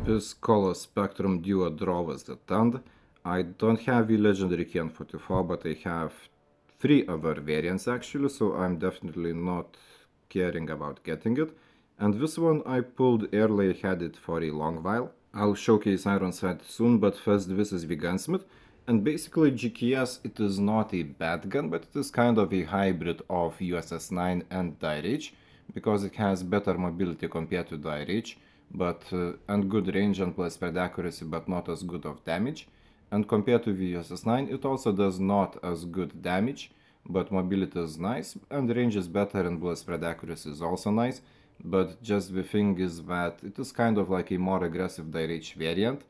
is Color Spectrum Duo Draw with the Tand. I don't have the legendary KN44, but I have 3 other variants actually, so I'm definitely not caring about getting it. And this one I pulled early, had it for a long while. I'll showcase Iron Sight soon, but first this is the gunsmith. And basically GKS, it is not a bad gun, but it is kind of a hybrid of USS-9 and Die Rage, because it has better mobility compared to Die Rage, and good range and plus spread accuracy, but not as good of damage. And compared to the USS-9, it also does not as good damage, but mobility is nice, and range is better, and blast spread accuracy is also nice. But just the thing is that it is kind of like a more aggressive Die Rage variant,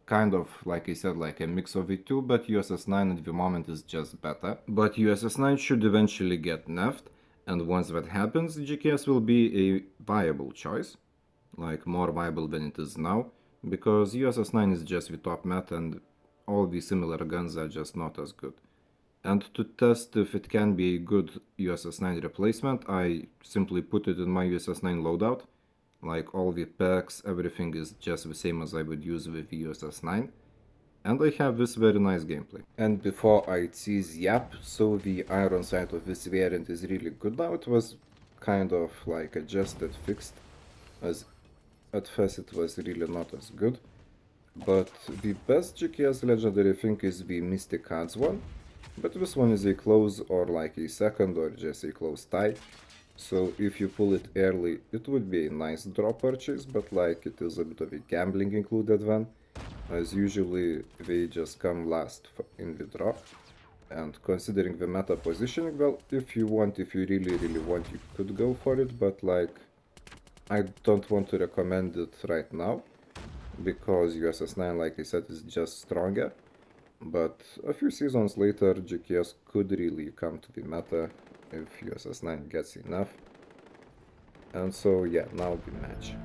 kind of, like I said, like a mix of the two, but USS-9 at the moment is just better. But USS-9 should eventually get nerfed, and once that happens, GKS will be a viable choice, like more viable than it is now, because USS-9 is just the top meta and all the similar guns are just not as good. And to test if it can be a good USS-9 replacement, I simply put it in my USS-9 loadout. Like all the perks, everything is just the same as I would use with the USS-9. And I have this very nice gameplay. And before I tease yap, so the iron sight of this variant is really good now. It was kind of like adjusted, fixed, as at first it was really not as good. But the best GKS legendary thing is the Mystic Cards one. But this one is a close or like a second or just a close tie. So if you pull it early, it would be a nice draw purchase, but like it is a bit of a gambling included one, as usually they just come last in the draw. And considering the meta positioning, well, if you really want, you could go for it, but like I don't want to recommend it right now, because USS-9, like I said, is just stronger. But a few seasons later, GKS could really come to the meta if USS-9 gets enough. And so yeah, now the match.